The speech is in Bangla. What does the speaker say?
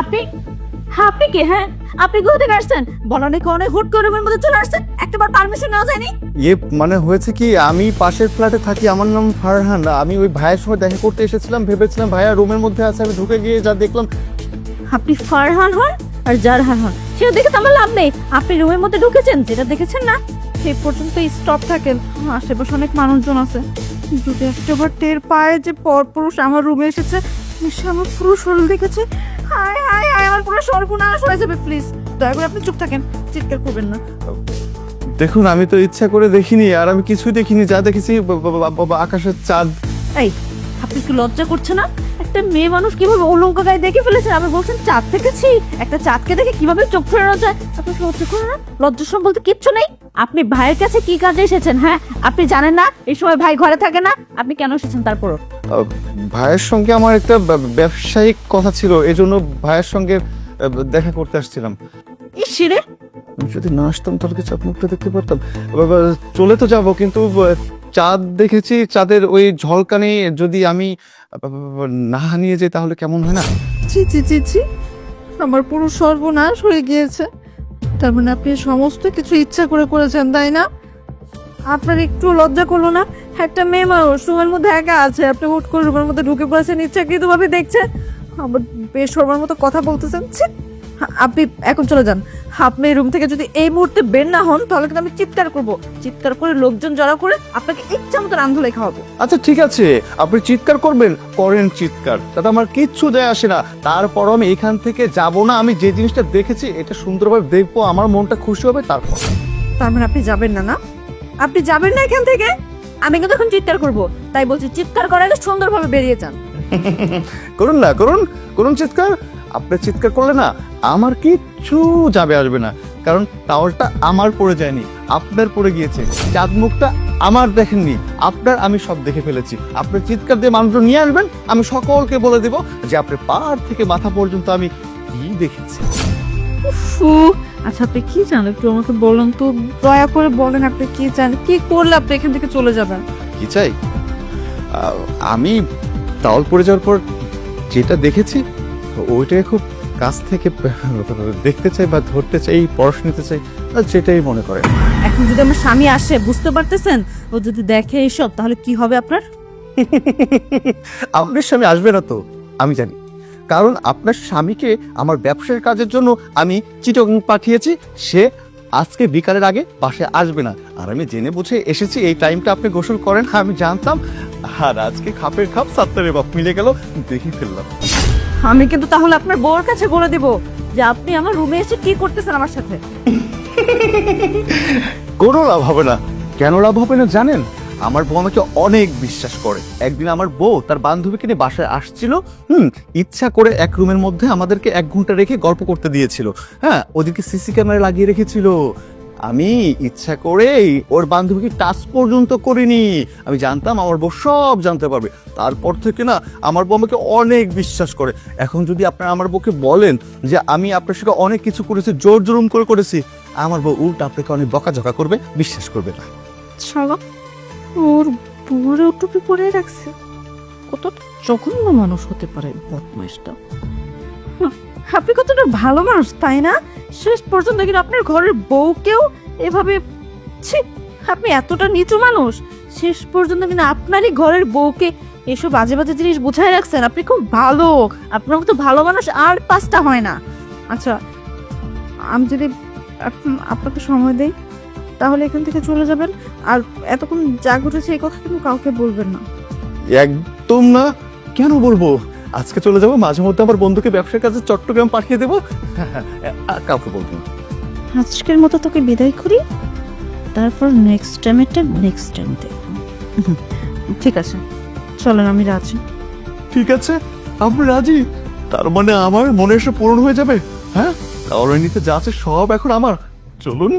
আপনি আপনি কে? হ্যাঁ, আপনি কোথা থেকে আসছেন? বলা নাকি অনেক হুট করে রুমের মধ্যে চলে আসছেন, একটাবার পারমিশন নেওয়া যায়নি। মানে হয়েছে কি, আমি পাশের ফ্ল্যাটে থাকি, আমার নাম ফারহান। আমি ওই ভাইয়ের সঙ্গে দেখা করতে এসেছিলাম, ভেবেছিলাম ভাইয়া রুমের মধ্যে আছে। আমি ঢুকে গিয়ে যা দেখলাম। আপনি ফারহান হন আর জারহান হন, সেটা দেখে তো আমার লাভ নেই। আপনি রুমের মধ্যে ঢুকেছেন, যেটা দেখেছেন না সেই পর্যন্ত স্টপ থাকেন। আশেপাশে অনেক মানুষজন আছে, যদি একটাবার টের পায় যে পরপুরুষ আমার রুমে এসেছে, সে আমার পুরো শরীর দেখেছে, হায় হায় হায়, আমার পুরো সর্বনাশ হয়ে যাবে। প্লিজ দয়া করে আপনি চুপ থাকেন, চিৎকার করবেন না। দেখুন, আমি তো ইচ্ছা করে দেখিনি, আর আমি কিছুই দেখিনি। যা দেখেছি আকাশের চাঁদ। এই, আপনি কি লজ্জা করছে না? একটা মেয়ে মানুষ কিভাবে অলঙ্কা গায়ে দেখে ফেলেছে, আমি বলছেন চাঁদ দেখেছি। একটা চাঁদকে দেখে কিভাবে চোখ ফেরানো যায়? আপনার লজ্জা করে না? লজ্জার বলতে কিচ্ছু নেই। আপনি ভাইয়ের কাছে কি কাজে এসেছেন? হ্যাঁ, আপনি জানেন না এই সময় ভাই ঘরে থাকে না? আপনি কেন এসেছেন তারপরও? ভাইয়ের সঙ্গে আমার একটা ব্যবসায়িক কথা ছিল, এজন্য ভাইয়ের সঙ্গে দেখা করতে আসছিলাম। ইসিরে, আমি যদি না আসতাম তাহলে কি চাঁদ মুখটা দেখতে পারতাম? চলে তো যাব, কিন্তু চাঁদ দেখেছি, চাঁদের ওই ঝলকানি যদি আমি না নিয়ে যাই তাহলে কেমন হয় না? ছি ছি ছি ছি, আমার পুরো সর্বনাশ হয়ে গিয়েছে। তার মানে আপনি সমস্ত কিছু ইচ্ছা করে করেছেন, তাই না? আপনার একটু লজ্জা করলো না? একটা মেয়ে মানুষ রুমের মধ্যে একা আছে, আপনি হুট করে রুমের মধ্যে ঢুকে পড়েছেন, ইচ্ছাকৃত ভাবে দেখছেন, আবার বেশ সবার মতো কথা বলতেছেন। ছি! আপনি এখন চলে যান। আপনি রুম থেকে যদি এই মুহূর্তে বের না হন, তাহলে কিন্তু আমি চিৎকার করব। চিৎকার করে লোকজন জড়ো করে আপনাকে ইচ্ছা মতো রান্ধুলাই খাওয়াবো। আচ্ছা ঠিক আছে, আপনি চিৎকার করবেন, করেন চিৎকার, তাতে আমার কিচ্ছু যায় আসে না। তারপর আমি এখান থেকে যাব না। আমি যে জিনিসটা দেখেছি এটা সুন্দরভাবে দেখবো, আমার মনটা খুশি হবে তারপর। তার মানে আপনি যাবেন না? না, আপনি যাবেন না এখান থেকে? আমি কিন্তু এখন চিৎকার করব, তাই বলছি চিৎকার করার আগে সুন্দরভাবে বেরিয়ে যান। করুন না, করুন করুন চিৎকার। আপনি চিৎকার করলে না আমার কিচ্ছু যাবে আসবে না, কারণ টাওয়ালটা আমার পড়ে যায়নি, আপনার পড়ে গিয়েছে। চাঁদ মুখটা আমার দেখেননি, আপনার আমি সব দেখে ফেলেছি। আপনার চিৎকার দিয়ে মানুষজন নিয়ে আসবেন, আমি সকলকে বলে দেব যে আপনার পাড় থেকে মাথা পর্যন্ত আমি কি দেখেছি। ফু, আচ্ছা আপনি কি চান একটু আমাকে বলেন তো, দয়া করে বলেন আপনি কি চান, কি করলে আপনি এখান থেকে চলে যাবেন? কি চাই? আমি টাওয়াল পড়ে যাওয়ার পর যেটা দেখেছি ওইটাকে খুব কাছ থেকে দেখতে চাই বা ধরতে চাই, পরশ নিতে চাই, যেটাই মনে করে। এখন যদি আমার স্বামী আসে, বুঝতে পারতেছেন, ও যদি দেখে এসব তাহলে কি হবে আপনার? আপনার স্বামী আসবে না তো আমি জানি, কারণ আপনার স্বামীকে আমার ব্যবসার কাজের জন্য আমি চিটং পাঠিয়েছি। সে আজকে বিকালের আগে বাসায় আসবে না, আর আমি জেনে বুঝে এসেছি এই টাইমটা আপনি গোসল করেন। আমি জানতাম, আর আজকে খাপের খাপ সাত্তারে বাপ মিলে গেল, দেখি ফেললাম। আমি কিন্তু তাহলে আপনার বউর কাছে বলে দিব যে আপনি আমার রুমে এসে কি করতেছেন আমার সাথে। কোনো লাভ হবে না। কেন লাভ হবে না জানেন? আমার বউ আমাকে অনেক বিশ্বাস করে। একদিন আমার বউ তার বান্ধবীকে নিয়ে বাসায় আসছিল, ইচ্ছা করে এক রুমের মধ্যে আমাদেরকে 1 ঘন্টা রেখে গল্প করতে দিয়েছিল। হ্যাঁ, ওদিকে সিসি ক্যামেরা লাগিয়ে রেখেছিল। আমি ইচ্ছা করে ওর বান্ধবীকে টাচ পর্যন্ত করিনি। আমি জানতাম আমার বউ সব জানতে পারবে। তারপর থেকে না আমার বউ আমাকে অনেক বিশ্বাস করে। এখন যদি আপনারা আমার বউকে বলেন যে আমি আপনার সাথে অনেক কিছু করেছি, জোর জুলুম করে করেছি, আমার বউ উল্টা আপনাকে অনেক বকাঝকা করবে, বিশ্বাস করবে না। শালা, ওর পুরো টুপি পরে রাখছে, কত জঘন্য মানুষ হতে পারে বদমাইশটা। আপনি কতটা ভালো মানুষ তাই না? শেষ পর্যন্ত কিন্তু আপনার ঘরের বউকেও এভাবে, ছি, আপনি এতটা নিচু মানুষ, শেষ পর্যন্ত কিন্তু আপনারই ঘরের বউকে এসব বাজে বাজে জিনিস বোঝায় রাখছেন। আপনি খুব ভালো, আপনার মতো ভালো মানুষ আর 5টা হয় না। আচ্ছা, আমি যদি আপনাকে সময় দেই তাহলে এখান থেকে চলে যাবেন, আর এতক্ষণ যা ঘটেছে এই কথা কিন্তু কাউকে বলবেন না। একদম না। কেন বলবো? আজকে চলে যাবো, মাঝে মধ্যে আমার বন্ধুকে ব্যবসার কাজে চট্টগ্রাম পাঠিয়ে দেবো। কাউকে বলবো না। আজকের মতো তোকে বিদায় করি, তারপর নেক্সট টাইম দেখব। ঠিক আছে, চলেন, আমি রাজি। ঠিক আছে, আপনি রাজি? তার মানে আমার মনে এসে পূরণ হয়ে যাবে। হ্যাঁ, তাহলে নিতে যা আছে সব এখন আমার। চলুন।